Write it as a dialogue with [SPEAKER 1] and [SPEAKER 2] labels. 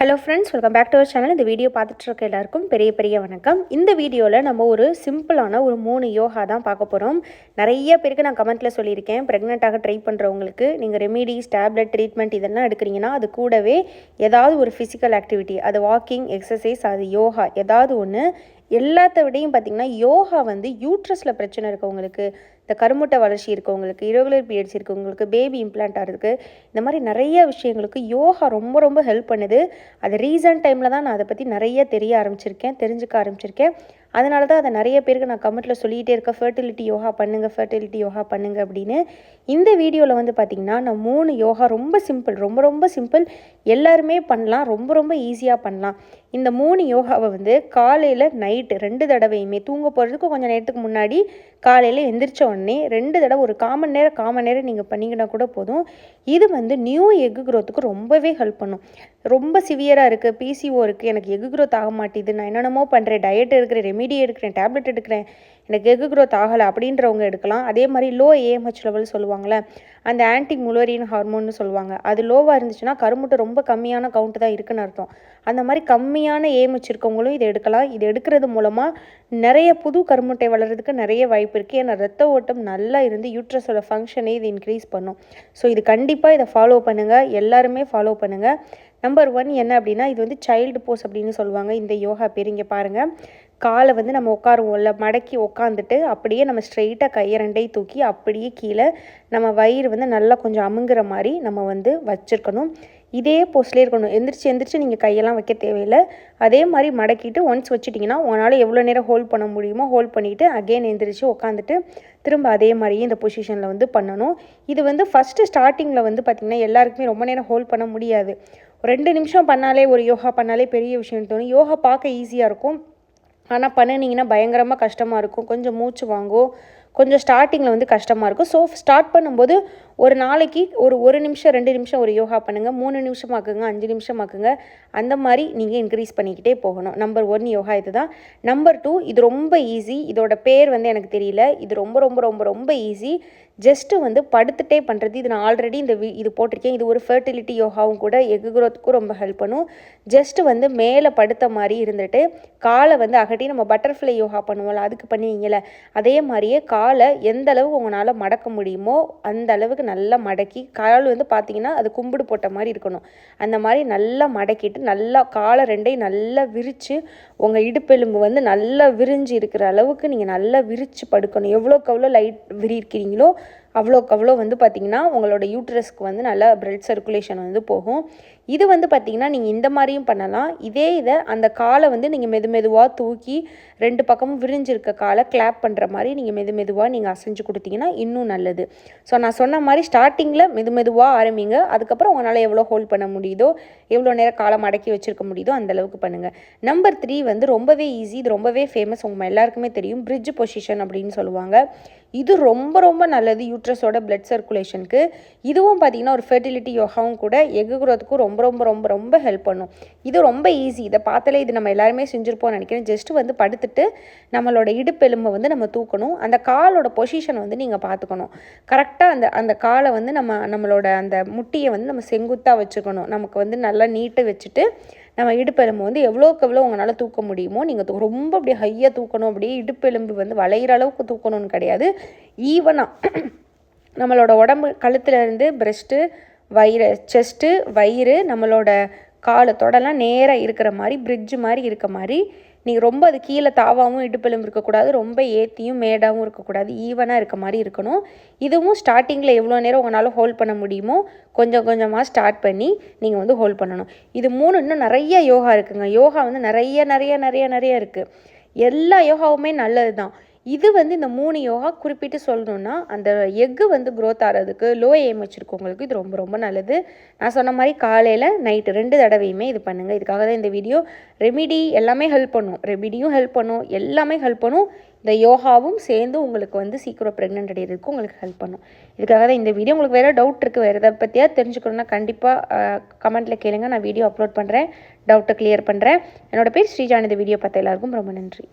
[SPEAKER 1] Hello friends, welcome back to our channel. இந்த video பார்த்துட்டு இருக்க எல்லாருக்கும் பெரிய வணக்கம். இந்த வீடியோவில் நம்ம ஒரு சிம்பிளான ஒரு 3 யோகா தான் பார்க்க போகிறோம். நிறைய பேருக்கு நான் கமெண்ட்டில் சொல்லியிருக்கேன், ப்ரெக்னெண்ட்டாக ட்ரை பண்ணுறவங்களுக்கு நீங்கள் ரெமிடிஸ், டேப்லெட், ட்ரீட்மெண்ட் இதெல்லாம் எடுக்கிறீங்கன்னா அது கூடவே ஏதாவது ஒரு ஃபிசிக்கல் ஆக்டிவிட்டி, அது வாக்கிங், எக்ஸசைஸ், அது யோகா ஏதாவது ஒன்று. எல்லாத்த விடையும் பார்த்திங்கன்னா யோகா வந்து யூட்ரஸில் பிரச்சனை இருக்கவங்களுக்கு, இந்த கருமுட்டை வளர்ச்சி இருக்கவங்களுக்கு, இரகுலர் பீரியட்ஸ் இருக்கவங்களுக்கு, பேபி இம்ப்ளான்ட் ஆகிறதுக்கு, இந்த மாதிரி நிறைய விஷயங்களுக்கு யோகா ரொம்ப ஹெல்ப் பண்ணுது. அது ரீசன்ட் டைமில் தான் நான் அதை பற்றி நிறைய தெரிஞ்சுக்க ஆரம்பிச்சிருக்கேன். அதனால தான் அதை நிறைய பேருக்கு நான் கமெண்ட்டில் சொல்லிகிட்டே இருக்கேன், ஃபர்டிலிட்டி யோகா பண்ணுங்க அப்படின்னு. இந்த வீடியோவில் வந்து பார்த்திங்கன்னா நான் 3 யோகா ரொம்ப சிம்பிள், எல்லாருமே பண்ணலாம், ரொம்ப ஈஸியாக பண்ணலாம். இந்த 3 யோகாவை வந்து காலையில் நைட்டு 2 தடவையுமே தூங்க போகிறதுக்கு கொஞ்சம் நேரத்துக்கு முன்னாடி, காலையில் எந்திரிச்ச உடனே 2 தடவை ஒரு கால் மணி நேரம் நீங்கள் பண்ணிங்கன்னா கூட போதும். இது வந்து நியூ எக்கு க்ரோத்துக்கு ரொம்பவே ஹெல்ப் பண்ணும். ரொம்ப சிவியராக இருக்குது, பிசிஓ இருக்குது, எனக்கு எக்கு க்ரோத் ஆக மாட்டேது, நான் என்னென்னமோ பண்ணுறேன், டயட் எடுக்கிறேன், ரெமிடி எடுக்கிறேன், டேப்லெட் எடுக்கிறேன், எனக்கு எக்கு க்ரோத் ஆகலை அப்படின்றவங்க எடுக்கலாம். அதே மாதிரி லோ ஏஎம்ஹெச் லெவல் சொல்லுவாங்கள்ல, அந்த ஆன்டி முலோரின் ஹார்மோன்னு சொல்லுவாங்க, அது லோவாக இருந்துச்சுன்னா கருமுட்டை ரொம்ப கம்மியான கவுண்ட்டு தான் இருக்குன்னு அர்த்தம். அந்த மாதிரி கம்மியான ஏஎம்ஹெச் இருக்கவங்களும் இதை எடுக்கலாம். இது எடுக்கிறது மூலமாக நிறைய புது கருமுட்டை வளர்கிறதுக்கு நிறைய வாய்ப்பு இருக்குது. ஏன்னா ரத்த ஓட்டம் நல்லா இருந்து யூட்ரஸோட ஃபங்க்ஷனே இது இன்க்ரீஸ் பண்ணும். ஸோ இது கண்டிப்பாக இதை ஃபாலோ பண்ணுங்கள், எல்லாருமே ஃபாலோ பண்ணுங்கள். நம்பர் 1 என்ன அப்படின்னா, இது வந்து சைல்டு போஸ் அப்படின்னு சொல்லுவாங்க. இந்த யோகா பேர் இங்கே பாருங்கள். காலை வந்து நம்ம உட்காருவோம்ல, மடக்கி உட்காந்துட்டு அப்படியே நம்ம ஸ்ட்ரெயிட்டாக கையை 2ஐயும் தூக்கி அப்படியே கீழே நம்ம வயிறு வந்து நல்லா கொஞ்சம் அமுங்குற மாதிரி நம்ம வந்து வச்சுருக்கணும். இதே போஸ்ட்லேயே இருக்கணும். எந்திரிச்சு நீங்கள் கையெல்லாம் வைக்க தேவையில்லை. அதே மாதிரி மடக்கிட்டு ஒன்ஸ் வச்சுட்டிங்கன்னா உங்களால் எவ்வளோ நேரம் ஹோல்ட் பண்ண முடியுமோ ஹோல்ட் பண்ணிவிட்டு அகெயின் எந்திரிச்சு உட்காந்துட்டு திரும்ப அதே மாதிரியே இந்த பொசிஷனில் வந்து பண்ணணும். இது வந்து ஃபஸ்ட்டு ஸ்டார்டிங்கில் வந்து பார்த்திங்கன்னா எல்லாருக்குமே ரொம்ப நேரம் ஹோல்ட் பண்ண முடியாது. 2 நிமிஷம் பண்ணாலே, ஒரு யோகா பண்ணாலே பெரிய விஷயம்னு தோணும். யோகா பார்க்க ஈஸியாக இருக்கும், ஆனால் பண்ணினீங்கன்னா பயங்கரமாக கஷ்டமாக இருக்கும். கொஞ்சம் மூச்சு வாங்கும், கொஞ்சம் ஸ்டார்டிங்கில் வந்து கஷ்டமாக இருக்கும். ஸோ ஸ்டார்ட் பண்ணும்போது ஒரு நாளைக்கு ஒரு நிமிஷம் 2 நிமிஷம் ஒரு யோகா பண்ணுங்கள், 3 நிமிஷம் ஆக்குங்க, 5 நிமிஷம் ஆக்குங்க. அந்த மாதிரி நீங்கள் இன்க்ரீஸ் பண்ணிக்கிட்டே போகணும். நம்பர் 1 யோகா இது தான். நம்பர் 2 இது ரொம்ப ஈஸி. இதோட பேர் வந்து எனக்கு தெரியல. இது ரொம்ப ஈஸி. ஜஸ்ட்டு வந்து படுத்துகிட்டே பண்ணுறது. இது நான் ஆல்ரெடி இது போட்டிருக்கேன். இது ஒரு ஃபர்டிலிட்டி யோகாவும் கூட, எக்கு க்ரோத்துக்கும் ரொம்ப ஹெல்ப் பண்ணும். ஜஸ்ட்டு வந்து மேலே படுத்த மாதிரி இருந்துட்டு காலை வந்து அகட்டி நம்ம பட்டர்ஃப்ளை யோகா பண்ணுவோம்ல, அதுக்கு பண்ணுவீங்கள, அதே மாதிரியே காலை எந்த அளவு உங்களால் மடக்க முடியுமோ அந்த அளவுக்கு நல்லா மடக்கி, கால் வந்து பார்த்திங்கன்னா அது கும்பிடு போட்ட மாதிரி இருக்கணும். அந்த மாதிரி நல்லா மடக்கிட்டு நல்லா காலை 2ஐயும் நல்லா விரித்து, உங்கள் இடுப்பெலும்பு வந்து நல்லா விரிஞ்சு இருக்கிற அளவுக்கு நீங்கள் நல்லா விரித்து படுக்கணும். எவ்வளோக்கு எவ்வளோ லைட் விரிக்கிறீங்களோ அவ்வளோக்கு வந்து பார்த்திங்கன்னா உங்களோட யூட்ரஸ்க்கு வந்து நல்லா பிளட் சர்க்குலேஷன் வந்து போகும். இது வந்து பார்த்திங்கன்னா நீங்கள் இந்த மாதிரியும் பண்ணலாம். இதை அந்த காலை வந்து நீங்கள் மெதுவாக தூக்கி 2 பக்கமும் விரிஞ்சிருக்க காலை கிளாப் பண்ணுற மாதிரி நீங்கள் மெதுவாக நீங்கள் அசைஞ்சு கொடுத்தீங்கன்னா இன்னும் நல்லது. ஸோ நான் சொன்ன மாதிரி ஸ்டார்டிங்கில் மெதுவாக ஆரம்பிங்க. அதுக்கப்புறம் உங்களால் எவ்வளோ ஹோல்ட் பண்ண முடியுதோ, எவ்வளோ நேரம் காலை மடக்கி வச்சுருக்க முடியுதோ அந்தளவுக்கு பண்ணுங்கள். நம்பர் 3 வந்து ரொம்பவே ஈஸி. இது ரொம்பவே ஃபேமஸ், உங்கள் எல்லாருக்குமே தெரியும், பிரிட்ஜ் பொசிஷன் அப்படின்னு சொல்லுவாங்க. இது ரொம்ப நல்லது யூட்ரஸோட பிளட் சர்க்குலேஷனுக்கு. இதுவும் பார்த்திங்கன்னா ஒரு ஃபெர்டிலிட்டி யோகாவும் கூட, எக்கு க்ரோத்துக்கும் ரொம்ப ஹெல்ப் பண்ணும். இது ரொம்ப ஈஸி. இதை பார்த்தாலே இது நம்ம எல்லாருமே செஞ்சுருப்போம்னு நினைக்கிறேன். ஜஸ்ட்டு வந்து படுத்துட்டு நம்மளோட இடுப்பெலும்பை வந்து நம்ம தூக்கணும். அந்த காலோட பொசிஷன் வந்து நீங்கள் பார்த்துக்கணும். கரெக்டாக அந்த காலை வந்து நம்மளோட அந்த முட்டியை வந்து நம்ம செங்குத்தாக வச்சுக்கணும். நமக்கு வந்து நல்லா நீட்டை வச்சுட்டு நம்ம இடுப்பெலும்பு வந்து எவ்வளோக்கு எவ்வளோ உங்களால் தூக்க முடியுமோ நீங்கள் ரொம்ப அப்படியே ஹையாக தூக்கணும். அப்படியே இடுப்பெலும்பு வந்து வளைகிற அளவுக்கு தூக்கணும்னு கிடையாது, ஈவனாக நம்மளோட உடம்பு கழுத்துலேருந்து பிரெஸ்ட்டு, வயிறு, செஸ்ட்டு, வயிறு, நம்மளோட காலை தொடலாம் நேராக இருக்கிற மாதிரி, பிரிட்ஜு மாதிரி இருக்க மாதிரி நீங்கள் ரொம்ப அது கீழே தாவாகவும் இடுப்பெலும்பு இருக்கக்கூடாது, ரொம்ப ஏற்றியும் மேடாகவும் இருக்கக்கூடாது, ஈவனாக இருக்க மாதிரி இருக்கணும். இதுவும் ஸ்டார்டிங்கில் எவ்வளோ நேரம் உங்களால் ஹோல்ட் பண்ண முடியுமோ கொஞ்சமாக ஸ்டார்ட் பண்ணி நீங்கள் வந்து ஹோல்ட் பண்ணணும். இது 3 இன்னும் நிறைய யோகா இருக்குங்க. யோகா வந்து நிறைய இருக்குது. எல்லா யோகாவுமே நல்லது தான். இது வந்து இந்த 3 யோகா குறிப்பிட்டு சொல்லணுன்னா, அந்த எக்கு வந்து க்ரோத் ஆகிறதுக்கு, லோ ஏஎம்ஹெச் இருக்கவங்களுக்கு இது ரொம்ப நல்லது. நான் சொன்ன மாதிரி காலையில் நைட்டு 2 தடவையுமே இது பண்ணுங்கள். இதுக்காக தான் இந்த வீடியோ. ரெமிடி எல்லாமே ஹெல்ப் பண்ணும், ரெமிடியும் ஹெல்ப் பண்ணும், எல்லாமே ஹெல்ப் பண்ணும். இந்த யோகாவும் சேர்ந்து உங்களுக்கு வந்து சீக்கிரம் ப்ரெக்னென்ட் அடைகிறதுக்கு உங்களுக்கு ஹெல்ப் பண்ணும். இதுக்காக தான் இந்த வீடியோ. உங்களுக்கு வேறு டவுட் இருக்குது, வேறு எதை பற்றியா தெரிஞ்சுக்கணுன்னா கண்டிப்பாக கமெண்ட்டில் கேளுங்க, நான் வீடியோ அப்லோட் பண்ணுறேன், டவுட்டை கிளியர் பண்ணுறேன். என்னோடய பேர் ஸ்ரீஜான். இந்த வீடியோ பார்த்த எல்லாருக்கும் ரொம்ப நன்றி.